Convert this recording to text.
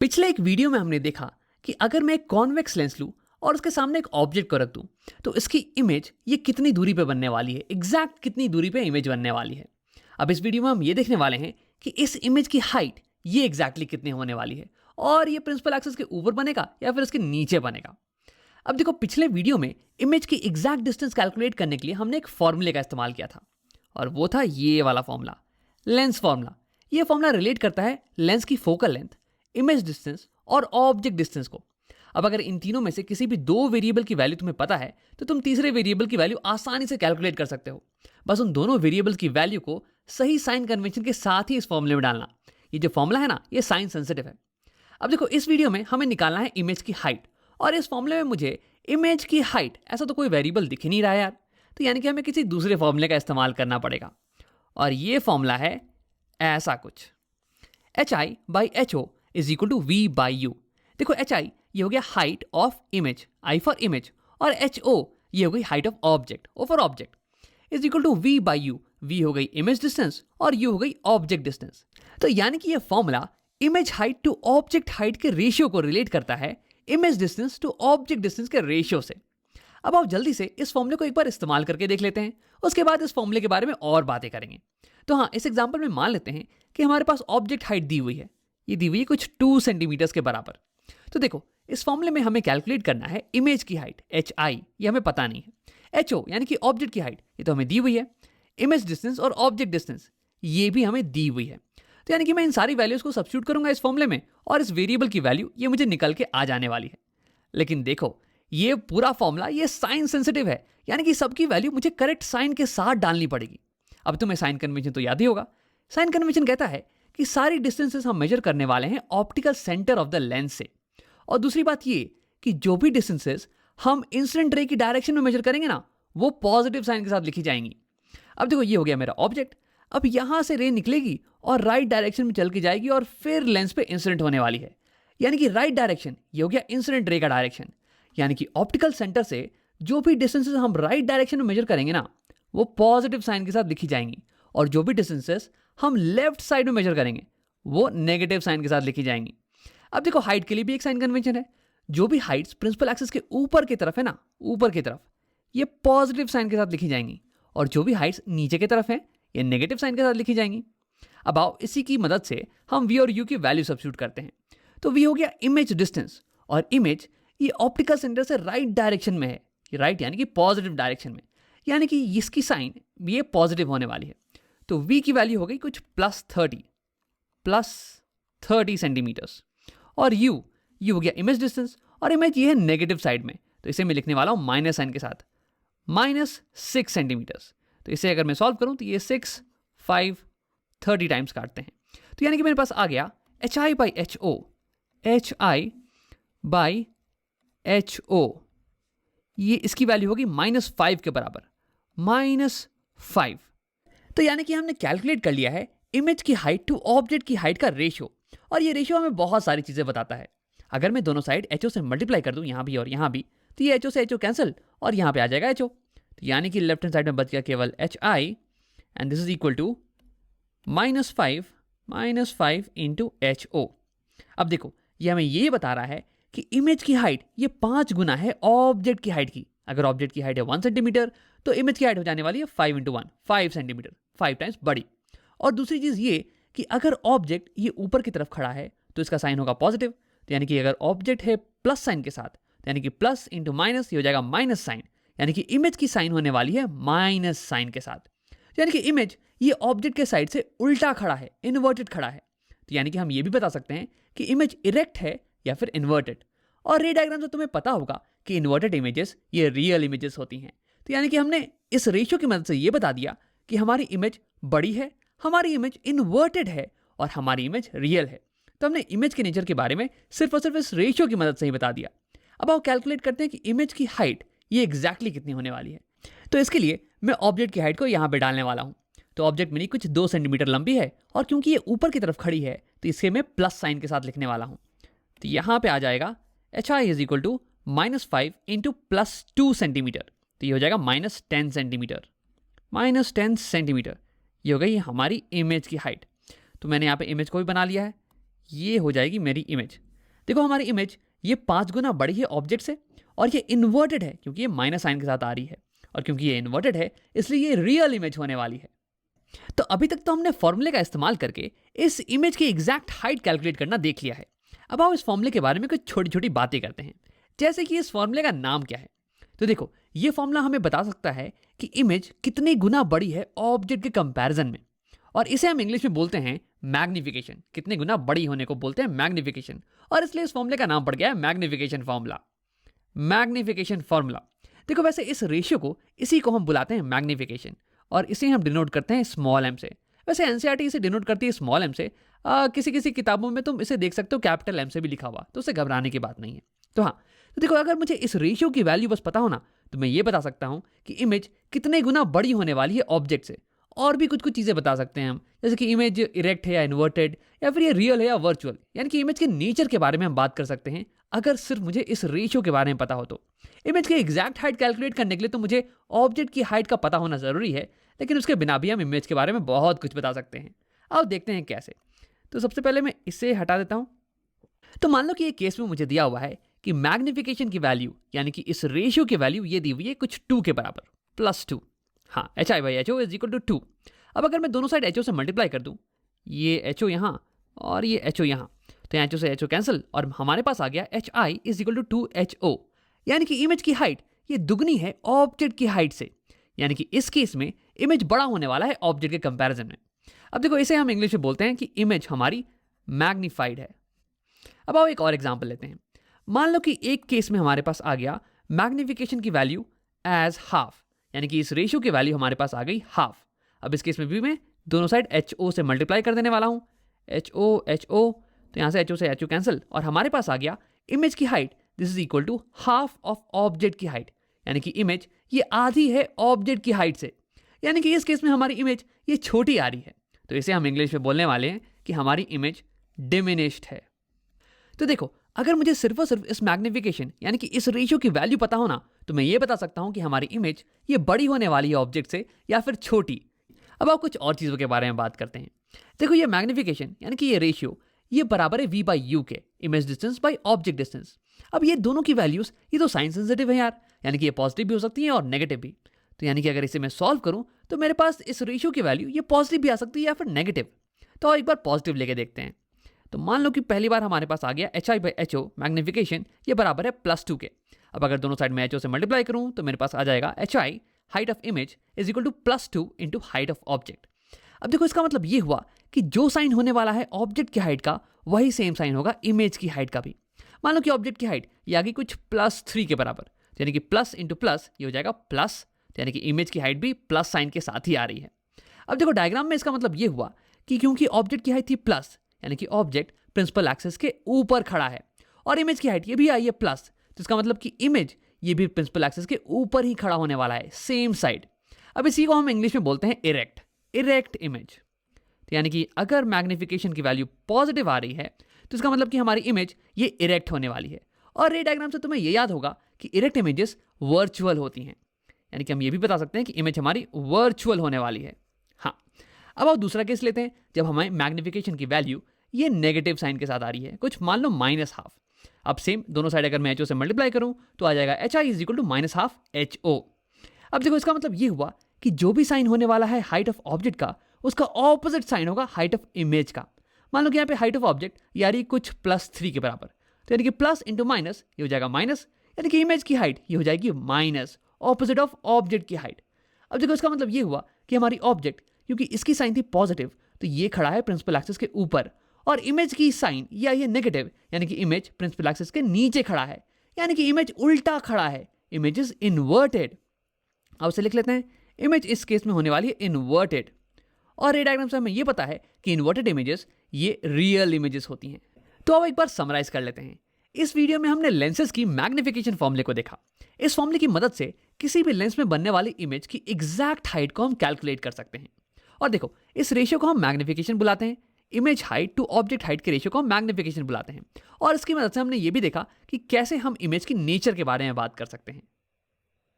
पिछले एक वीडियो में हमने देखा कि अगर मैं एक कॉन्वेक्स लेंस लूं और उसके सामने एक ऑब्जेक्ट को रख दूं तो इसकी इमेज ये कितनी दूरी पे बनने वाली है, एग्जैक्ट कितनी दूरी पे इमेज बनने वाली है। अब इस वीडियो में हम ये देखने वाले हैं कि इस इमेज की हाइट ये एग्जैक्टली कितनी होने वाली है और ये प्रिंसिपल एक्सिस के ऊपर बनेगा या फिर इसके नीचे बनेगा। अब देखो, पिछले वीडियो में इमेज की एग्जैक्ट डिस्टेंस कैलकुलेट करने के लिए हमने एक फॉर्मूले का इस्तेमाल किया था और वो था ये वाला फॉर्मूला, लेंस फॉर्मूला। ये फॉर्मूला रिलेट करता है लेंस की फोकल लेंथ, इमेज डिस्टेंस और ऑब्जेक्ट डिस्टेंस को। अब अगर इन तीनों में से किसी भी दो वेरिएबल की वैल्यू तुम्हें पता है तो तुम तीसरे वेरिएबल की वैल्यू आसानी से कैलकुलेट कर सकते हो। बस उन दोनों वेरिएबल्स की वैल्यू को सही साइन कन्वेंशन के साथ ही इस फॉर्मूले में डालना। ये जो फॉर्मूला है ना, ये साइन सेंसिटिव है। अब देखो, इस वीडियो में हमें निकालना है इमेज की हाइट और इस फॉर्मूले में मुझे इमेज की हाइट ऐसा तो कोई वेरिएबल दिख ही नहीं रहा यार, तो यानी कि हमें किसी दूसरे फॉर्मूले का इस्तेमाल करना पड़ेगा। और ये फॉर्मूला है ऐसा कुछ, HI/HO is equal to V/U। देखो, HI ये हो गया height of image, I for image, और HO ये हो गई height of object, O for object, is equal to V/U। V हो गई इमेज डिस्टेंस और U हो गई ऑब्जेक्ट डिस्टेंस। तो यानी कि ये formula image height to object height के रेशियो को रिलेट करता है image distance to object distance के रेशियो से। अब आप जल्दी से इस फॉर्मूले को एक बार इस्तेमाल करके देख लेते हैं, उसके बाद इस फॉर्मूले के बारे में और बातें करेंगे। तो हाँ, इस एग्जांपल में मान लेते हैं कि हमारे पास ऑब्जेक्ट हाइट दी हुई है, ये दी हुई है कुछ 2 सेंटीमीटर्स के बराबर। तो देखो, इस फॉर्मूले में हमें कैलकुलेट करना है इमेज की हाइट HI, ये हमें पता नहीं है। HO यानी कि ऑब्जेक्ट की हाइट, ये तो हमें दी हुई है। इमेज डिस्टेंस और ऑब्जेक्ट डिस्टेंस ये भी हमें दी हुई है। तो यानी कि मैं इन सारी वैल्यूज को सब्स्टिट्यूट करूंगा इस फॉर्मूले में और इस वेरिएबल की वैल्यू ये मुझे निकल के आ जाने वाली है। लेकिन देखो, ये पूरा फॉर्मूला ये साइन सेंसिटिव है, यानी कि सबकी वैल्यू मुझे करेक्ट साइन के साथ डालनी पड़ेगी। अब तुम्हें साइन कन्वेंशन तो याद ही होगा। साइन कन्वेंशन कहता है कि सारी डिस्टेंसेस हम मेजर करने वाले हैं optical centre of the lens से। और दूसरी बात ये कि जो भी डिस्टेंसेस हम इंसिडेंट रे की डायरेक्शन में मेजर करेंगे ना, वो पॉजिटिव साइन के साथ लिखी जाएंगी। अब देखो, ये हो गया मेरा ऑब्जेक्ट। अब यहां से रे निकलेगी और राइट डायरेक्शन में चल के जाएगी और फिर लेंस पे इंसिडेंट होने वाली है, यानी कि राइट डायरेक्शन ये हो गया इंसिडेंट रे का डायरेक्शन। यानी कि ऑप्टिकल सेंटर से जो भी डिस्टेंसेस हम राइट डायरेक्शन में मेजर करेंगे ना, वो पॉजिटिव साइन के साथ लिखी जाएंगी, और जो भी डिस्टेंसेस हम लेफ्ट साइड में मेजर करेंगे वो नेगेटिव साइन के साथ लिखी जाएंगी। अब देखो, हाइट के लिए भी एक साइन कन्वेंशन है। जो भी हाइट्स प्रिंसिपल एक्सिस के ऊपर की तरफ है ना, ऊपर की तरफ, ये पॉजिटिव साइन के साथ लिखी जाएंगी, और जो भी हाइट्स नीचे की तरफ है ये नेगेटिव साइन के साथ लिखी जाएंगी। अब आओ, इसी की मदद से हम V और U की वैल्यू सब्स्टिट्यूट करते हैं। तो V हो गया इमेज डिस्टेंस, और इमेज ये ऑप्टिकल सेंटर से राइट डायरेक्शन में है, ये राइट यानी कि पॉजिटिव डायरेक्शन में, यानी कि इसकी साइन ये पॉजिटिव होने वाली है। तो V की वैल्यू हो गई कुछ +30 सेंटीमीटर्स, और U हो गया इमेज डिस्टेंस, और इमेज ये है नेगेटिव साइड में, तो इसे मैं लिखने वाला हूं माइनस साइन के साथ, -6 सेंटीमीटर्स। तो इसे अगर मैं सॉल्व करूं तो ये 6, 5, 30 टाइम्स काटते हैं। तो यानी कि मेरे पास आ गया HI/HO, HI/HO, ये इसकी वैल्यू होगी -5 के बराबर, -5। तो यानी कि हमने कैलकुलेट कर लिया है इमेज की हाइट टू ऑब्जेक्ट की हाइट का रेशियो, और ये रेशियो हमें बहुत सारी चीजें बताता है। अगर मैं दोनों साइड HO से मल्टीप्लाई कर दूं, यहां भी और यहां भी, तो ये HO से HO कैंसिल और यहां पे आ जाएगा HO। तो यानी कि लेफ्ट हैंड साइड में बच गया केवल HI, and this is equal to -5 into HO। अब देखो, ये हमें ये बता रहा है कि इमेज की हाइट ये 5 गुना है ऑब्जेक्ट की हाइट की। अगर ऑब्जेक्ट की हाइट है 1 सेंटीमीटर तो इमेज की हाइट हो जाने वाली है 5 इंटू 1, 5 सेंटीमीटर, 5 टाइम्स बड़ी। और दूसरी चीज ये कि अगर ऑब्जेक्ट ये ऊपर की तरफ खड़ा है तो इसका साइन होगा पॉजिटिव। तो यानी कि अगर ऑब्जेक्ट है प्लस साइन के साथ, तो यानी कि प्लस इंटू माइनस, ये हो जाएगा माइनस साइन, यानी कि इमेज की साइन होने वाली है माइनस साइन के साथ। यानी कि इमेज ये ऑब्जेक्ट के साइड से उल्टा खड़ा है, इन्वर्टेड खड़ा है। तो यानी कि हम ये भी बता सकते हैं कि इमेज इरेक्ट है या फिर इन्वर्टेड। और रे डायग्राम से तुम्हें पता होगा कि इन्वर्टेड इमेजेस ये रियल इमेजेस होती हैं। तो यानी कि हमने इस रेशियो की मदद से ये बता दिया कि हमारी इमेज बड़ी है, हमारी इमेज इन्वर्टेड है और हमारी इमेज रियल है। तो हमने इमेज के नेचर के बारे में सिर्फ और सिर्फ इस रेशियो की मदद से ही बता दिया। अब आओ कैलकुलेट करते हैं कि इमेज की हाइट ये एग्जैक्टली कितनी होने वाली है। तो इसके लिए मैं ऑब्जेक्ट की हाइट को यहाँ पे डालने वाला हूँ। तो ऑब्जेक्ट मेरी कुछ 2 सेंटीमीटर लंबी है, और क्योंकि ये ऊपर की तरफ खड़ी है तो इसे मैं प्लस साइन के साथ लिखने वाला हूँ। तो यहाँ पे आ जाएगा HI is equal to -5 into +2 centimetre, तो ये हो जाएगा -10 सेंटीमीटर, -10 सेंटीमीटर। ये हो गई हमारी इमेज की हाइट। तो मैंने यहाँ पे इमेज को भी बना लिया है, ये हो जाएगी मेरी इमेज। देखो हमारी इमेज ये 5 गुना बड़ी है ऑब्जेक्ट से, और ये इन्वर्टेड है क्योंकि ये माइनस साइन के साथ आ रही है, और क्योंकि ये इन्वर्टेड है इसलिए ये रियल इमेज होने वाली है। तो अभी तक तो हमने फॉर्मूले का इस्तेमाल करके इस इमेज की एग्जैक्ट हाइट कैलकुलेट करना देख लिया है। अब आओ इस फॉर्मूले के बारे में कुछ छोटी छोटी बातें करते हैं, जैसे कि इस फॉर्मूले का नाम क्या है। तो देखो ये फॉर्मूला हमें बता सकता है कि इमेज कितनी गुना बड़ी है ऑब्जेक्ट के कंपैरिजन में, और इसे हम इंग्लिश में बोलते हैं मैग्निफिकेशन। कितने गुना बड़ी होने को बोलते हैं मैग्निफिकेशन, और इसलिए इस फॉर्मूले का नाम पड़ गया है मैग्निफिकेशन फॉर्मूला। Magnification formula. देखो वैसे इस रेशियो को, इसी को हम बुलाते हैं मैग्निफिकेशन, और इसे हम डिनोट करते हैं स्मॉल एम से। वैसे एनसीईआरटी इसे डिनोट करती है स्मॉल एम से, किसी किसी किताबों में तुम इसे देख सकते हो कैपिटल एम से भी लिखा हुआ, तो उससे घबराने की बात नहीं है। तो हाँ, तो देखो अगर मुझे इस रेशियो की वैल्यू बस पता हो ना, तो मैं ये बता सकता हूँ कि इमेज कितने गुना बड़ी होने वाली है ऑब्जेक्ट से। और भी कुछ कुछ चीज़ें बता सकते हैं हम, जैसे कि इमेज इरेक्ट है या इन्वर्टेड, या फिर ये रियल है या वर्चुअल, यानी कि इमेज के नेचर के बारे में हम बात कर सकते हैं अगर सिर्फ मुझे इस रेशियो के बारे में पता हो तो। इमेज की एग्जैक्ट हाइट कैलकुलेट करने के लिए तो मुझे ऑब्जेक्ट की हाइट का पता होना जरूरी है, लेकिन उसके बिना भी हम इमेज के बारे में बहुत कुछ बता सकते हैं। अब देखते हैं कैसे। तो सबसे पहले मैं इसे हटा देता हूं। तो मान लो कि ये केस में मुझे दिया हुआ है कि मैग्निफिकेशन की वैल्यू, यानी कि इस रेशियो की वैल्यू ये दी हुई है कुछ 2 के बराबर, +2। हाँ, HI/HO = 2। अब अगर मैं दोनों साइड HO से मल्टीप्लाई कर दूं, ये HO यहाँ और ये HO यहाँ, तो यहाँ HO से HO कैंसिल, और हमारे पास आ गया HI = 2HO, यानी कि इमेज की हाइट ये दुगनी है ऑब्जेक्ट की हाइट से, यानी कि इस केस में इमेज बड़ा होने वाला है ऑब्जेक्ट के कंपैरिजन में। अब देखो इसे हम इंग्लिश में बोलते हैं कि इमेज हमारी मैग्नीफाइड है। अब आओ एक और एग्जांपल लेते हैं। मान लो कि एक केस में हमारे पास आ गया मैग्निफिकेशन की वैल्यू एज हाफ, यानी कि इस रेशियो की वैल्यू हमारे पास आ गई हाफ। अब इस केस में भी मैं दोनों साइड HO से मल्टीप्लाई कर देने वाला हूं, HO, तो यहां से HO से HO कैंसिल, और हमारे पास आ गया इमेज की height this is equal to half of object की हाइट, यानी कि इमेज ये आधी है ऑब्जेक्ट की हाइट से, यानी कि इस केस में हमारी इमेज ये छोटी आ रही है। तो इसे हम इंग्लिश में बोलने वाले हैं कि हमारी इमेज डिमिनिश्ड है। तो देखो अगर मुझे सिर्फ और सिर्फ इस मैग्निफिकेशन यानी कि इस रेशियो की वैल्यू पता हो ना, तो मैं ये बता सकता हूं कि हमारी इमेज ये बड़ी होने वाली है ऑब्जेक्ट से या फिर छोटी। अब आप कुछ और चीज़ों के बारे में बात करते हैं। देखो ये मैग्निफिकेशन यानी कि ये रेशियो ये बराबर है V/U के, image distance by object distance. अब ये दोनों की वैल्यूज ये तो साइन सेंसिटिव है यार, यानी कि ये पॉजिटिव भी हो सकती है और नेगेटिव भी। तो यानी कि अगर इसे मैं सॉल्व करूं तो मेरे पास इस रेशियो की वैल्यू ये पॉजिटिव भी आ सकती है या फिर नेगेटिव। तो एक बार पॉजिटिव लेके देखते हैं। तो मान लो कि पहली बार हमारे पास आ गया HI/HO मैग्निफिकेशन ये बराबर है +2 के। अब अगर दोनों साइड में HO से मल्टीप्लाई करूं तो मेरे पास आ जाएगा HI height of image is equal to +2 into height of object. अब देखो इसका मतलब ये हुआ कि जो साइन होने वाला है ऑब्जेक्ट की हाइट का वही सेम साइन होगा इमेज की हाइट का भी। मान लो कि ऑब्जेक्ट की हाइट ये आ गई कुछ +3 के बराबर, तो यानी कि प्लस इंटू प्लस ये हो जाएगा प्लस, तो यानी कि इमेज की हाइट भी प्लस साइन के साथ ही आ रही है। अब देखो डायग्राम में इसका मतलब ये हुआ कि क्योंकि ऑब्जेक्ट की हाइट थी प्लस, यानी कि ऑब्जेक्ट प्रिंसिपल एक्सिस के ऊपर खड़ा है, और इमेज की हाइट ये भी आई है प्लस, तो इसका मतलब कि इमेज ये भी प्रिंसिपल एक्सिस के ऊपर ही खड़ा होने वाला है, सेम साइड। अब इसी को हम इंग्लिश में बोलते हैं इरेक्ट इमेज। तो यानी कि अगर मैग्निफिकेशन की वैल्यू पॉजिटिव आ रही है तो इसका मतलब कि हमारी इमेज ये इरेक्ट होने वाली है। और ये डायग्राम से तुम्हें ये याद होगा कि इरेक्ट इमेजेस वर्चुअल होती हैं, यानी कि हम ये भी बता सकते हैं कि इमेज हमारी वर्चुअल होने वाली है। हाँ, अब आप दूसरा केस लेते हैं जब हमारी मैग्निफिकेशन की वैल्यू ये नेगेटिव साइन के साथ आ रही है, कुछ मान लो -1/2। अब सेम दोनों साइड अगर मैं HO से मल्टीप्लाई करूं तो आ जाएगा HI is equal to -1/2 HO। अब देखो इसका मतलब ये हुआ कि जो भी साइन होने वाला है हाइट ऑफ ऑब्जेक्ट का उसका ऑपोजिट साइन होगा हाइट ऑफ इमेज का। मान लो कि यहाँ पे हाइट ऑफ ऑब्जेक्ट यानी कुछ +3 के बराबर, तो यानी कि प्लस इंटू माइनस ये हो जाएगा माइनस, यानी कि इमेज की हाइट ये हो जाएगी माइनस, ऑपोजिट ऑफ ऑब्जेक्ट की हाइट। अब देखो इसका मतलब ये हुआ कि हमारी ऑब्जेक्ट क्योंकि इसकी साइन थी पॉजिटिव तो ये खड़ा है प्रिंसिपल एक्सिस के ऊपर, और इमेज की साइन या ये नेगेटिव यानी कि इमेज प्रिंसिपल एक्सिस के नीचे खड़ा है, यानी कि इमेज उल्टा खड़ा है, इमेज इज इन्वर्टेड। अब उसे लिख लेते हैं, इमेज इस केस में होने वाली है इन्वर्टेड। और ये डायग्राम से हमें ये पता है कि इन्वर्टेड इमेजेस ये रियल इमेजेस होती हैं। तो अब एक बार समराइज कर लेते हैं। इस वीडियो में हमने लेंसेज की मैग्निफिकेशन फॉर्मूले को देखा। इस फॉर्मूले की मदद से किसी भी लेंस में बनने वाली इमेज की एग्जैक्ट हाइट को हम कैलकुलेट कर सकते हैं। और देखो इस रेशियो को हम मैग्निफिकेशन बुलाते हैं, image height to object height के रेशियो को हम मैग्निफिकेशन बुलाते हैं। और इसकी मदद से हमने ये भी देखा कि कैसे हम इमेज की नेचर के बारे में बात कर सकते हैं।